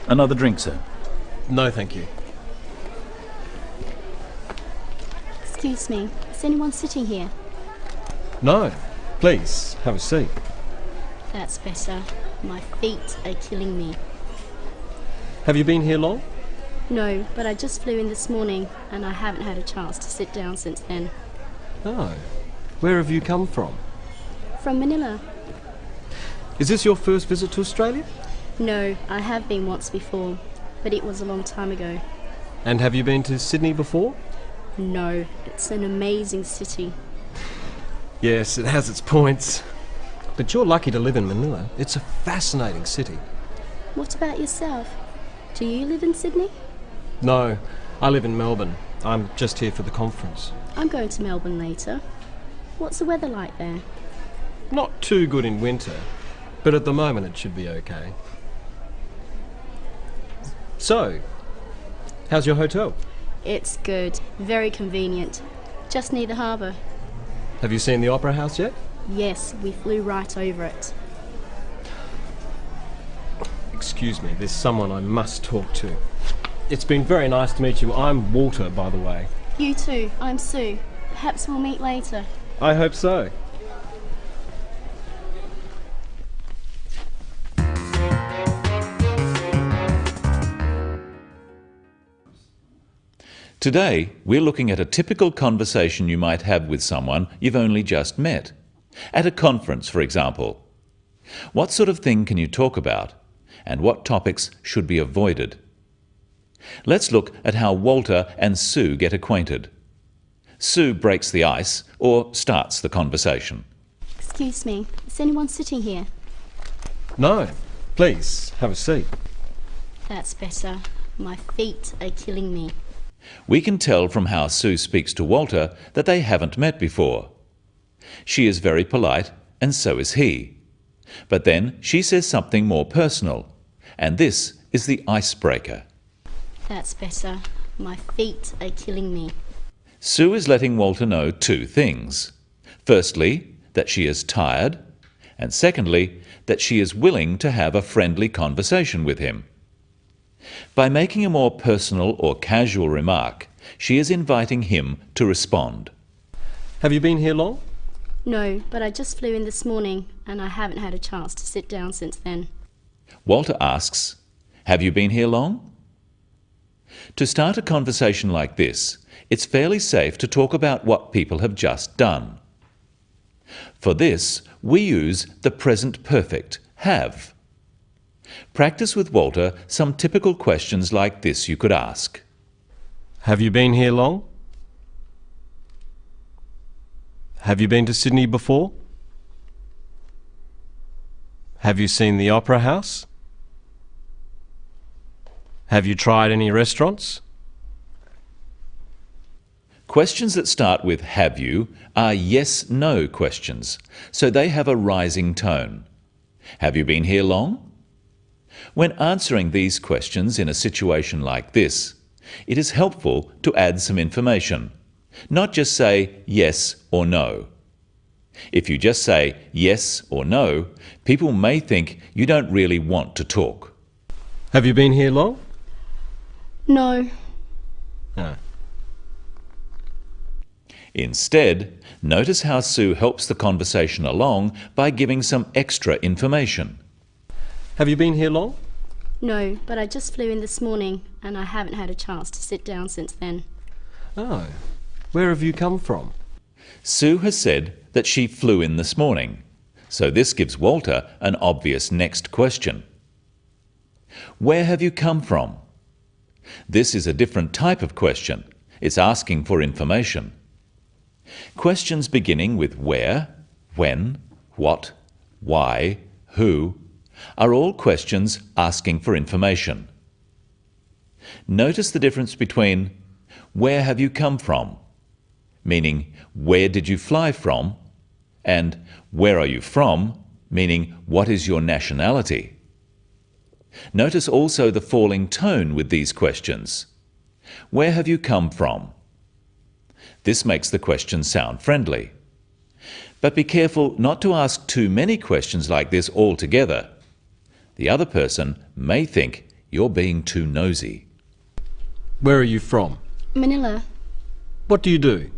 Another drink, sir? No, thank you. Excuse me, is anyone sitting here? No. Please, have a seat. That's better. My feet are killing me. Have you been here long? No, but I just flew in this morning and I haven't had a chance to sit down since then. Oh. Where have you come from? From Manila? Is this your first visit to Australia? No, I have been once before, but it was a long time ago. And have you been to Sydney before? No, it's an amazing city. Yes, it has its points. But you're lucky to live in Manila. It's a fascinating city. What about yourself? Do you live in Sydney? No, I live in Melbourne. I'm just here for the conference. I'm going to Melbourne later. What's the weather like there? Not too good in winter, but at the moment it should be okay. So, how's your hotel? It's good, very convenient. Just near the harbour. Have you seen the Opera House yet? Yes, we flew right over it. Excuse me, there's someone I must talk to. It's been very nice to meet you. I'm Walter, by the way. You too, I'm Sue. Perhaps we'll meet later. I hope so. Today, we're looking at a typical conversation you might have with someone you've only just met. At a conference, for example. What sort of thing can you talk about? And what topics should be avoided? Let's look at how Walter and Sue get acquainted. Sue breaks the ice or starts the conversation. Excuse me, is anyone sitting here? No, please, have a seat. That's better. My feet are killing me. We can tell from how Sue speaks to Walter that they haven't met before. She is very polite, and so is he. But then she says something more personal, and this is the icebreaker. That's better. My feet are killing me. Sue is letting Walter know two things. Firstly, that she is tired, and secondly, that she is willing to have a friendly conversation with him. By making a more personal or casual remark, she is inviting him to respond. Have you been here long? No, but I just flew in this morning and I haven't had a chance to sit down since then. Walter asks, "Have you been here long?" To start a conversation like this, it's fairly safe to talk about what people have just done. For this, we use the present perfect, have. Practice with Walter some typical questions like this you could ask. Have you been here long? Have you been to Sydney before? Have you seen the Opera House? Have you tried any restaurants? Questions that start with "have you" are yes-no questions, so they have a rising tone. Have you been here long? When answering these questions in a situation like this, it is helpful to add some information, not just say yes or no. If you just say yes or no, people may think you don't really want to talk. Have you been here long? No. No. Instead, notice how Sue helps the conversation along by giving some extra information. Have you been here long? No, but I just flew in this morning and I haven't had a chance to sit down since then. Oh. Where have you come from? Sue has said that she flew in this morning, so this gives Walter an obvious next question. Where have you come from? This is a different type of question. It's asking for information. Questions beginning with where, when, what, why, who are all questions asking for information. Notice the difference between where have you come from, meaning where did you fly from, and where are you from, meaning what is your nationality. Notice also the falling tone with these questions. Where have you come from? This makes the question sound friendly. But be careful not to ask too many questions like this altogether. The other person may think You're being too nosy. Where are you from? Manila. What do you do?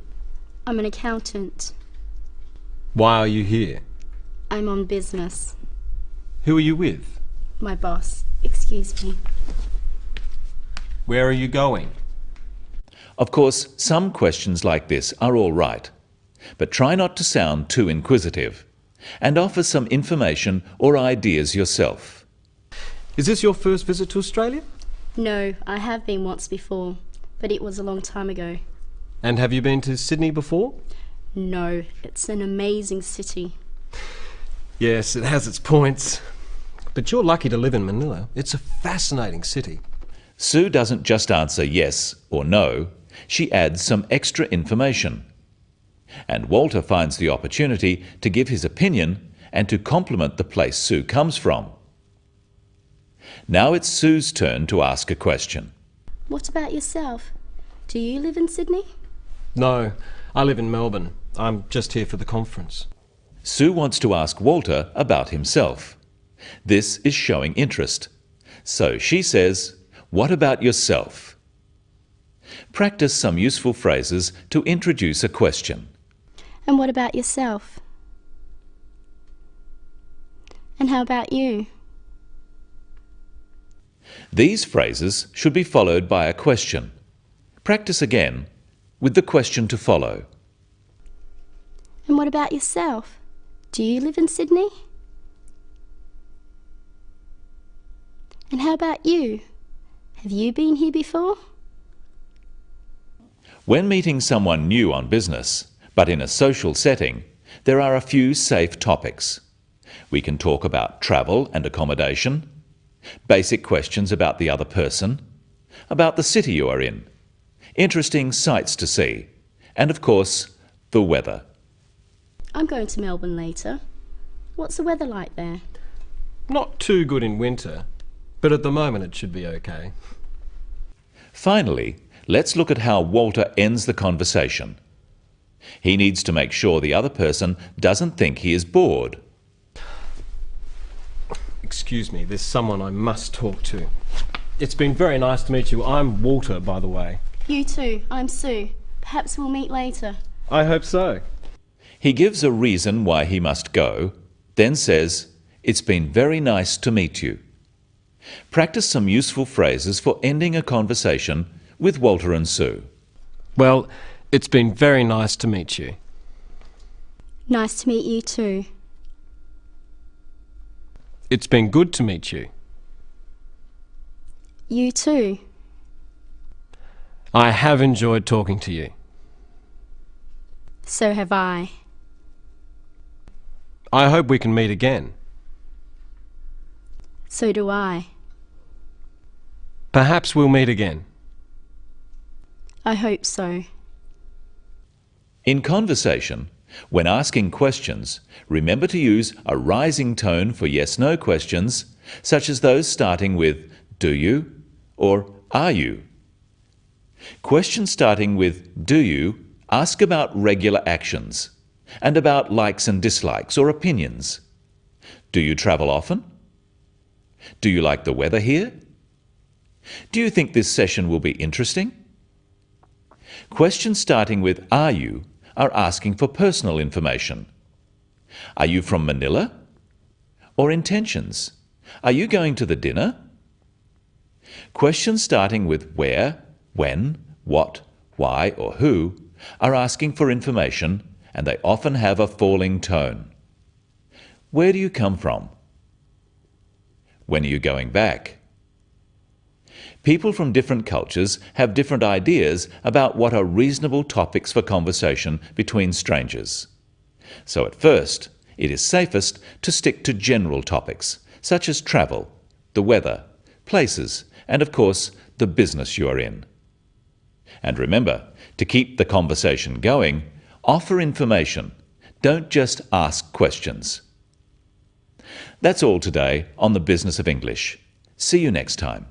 I'm an accountant. Why are you here? I'm on business. Who are you with? My boss. Excuse me. Where are you going? Of course, some questions like this are all right, but try not to sound too inquisitive, and offer some information or ideas yourself. Is this your first visit to Australia? No, I have been once before, but it was a long time ago. And have you been to Sydney before? No, it's an amazing city. Yes, it has its points. But you're lucky to live in Manila. It's a fascinating city. Sue doesn't just answer yes or no, she adds some extra information. And Walter finds the opportunity to give his opinion and to compliment the place Sue comes from. Now it's Sue's turn to ask a question. What about yourself? Do you live in Sydney? No, I live in Melbourne. I'm just here for the conference. Sue wants to ask Walter about himself. This is showing interest. So she says, "What about yourself?" Practice some useful phrases to introduce a question. And what about yourself? And how about you? These phrases should be followed by a question. Practice again with the question to follow. And what about yourself? Do you live in Sydney? And how about you? Have you been here before? When meeting someone new on business, but in a social setting, there are a few safe topics. We can talk about travel and accommodation, basic questions about the other person, about the city you are in, interesting sights to see, and of course, the weather. I'm going to Melbourne later. What's the weather like there? Not too good in winter, but at the moment it should be okay. Finally, let's look at how Walter ends the conversation. He needs to make sure the other person doesn't think he is bored. Excuse me, there's someone I must talk to. It's been very nice to meet you. I'm Walter, by the way. You too. I'm Sue. Perhaps we'll meet later. I hope so. He gives a reason why he must go, then says, "It's been very nice to meet you." Practice some useful phrases for ending a conversation with Walter and Sue. Well, it's been very nice to meet you. Nice to meet you too. It's been good to meet you. You too. I have enjoyed talking to you. So have I. I hope we can meet again. So do I. Perhaps we'll meet again. I hope so. In conversation, when asking questions, remember to use a rising tone for yes-no questions, such as those starting with "Do you?" or "Are you?" Questions starting with "Do you?" ask about regular actions and about likes and dislikes or opinions. Do you travel often? Do you like the weather here? Do you think this session will be interesting? Questions starting with "Are you?" are asking for personal information. Are you from Manila? Or intentions? Are you going to the dinner? Questions starting with where, when, what, why, or who are asking for information, and they often have a falling tone. Where do you come from? When are you going back? People from different cultures have different ideas about what are reasonable topics for conversation between strangers. So at first, it is safest to stick to general topics, such as travel, the weather, places, and of course, the business you are in. And remember, to keep the conversation going, offer information. Don't just ask questions. That's all today on the Business of English. See you next time.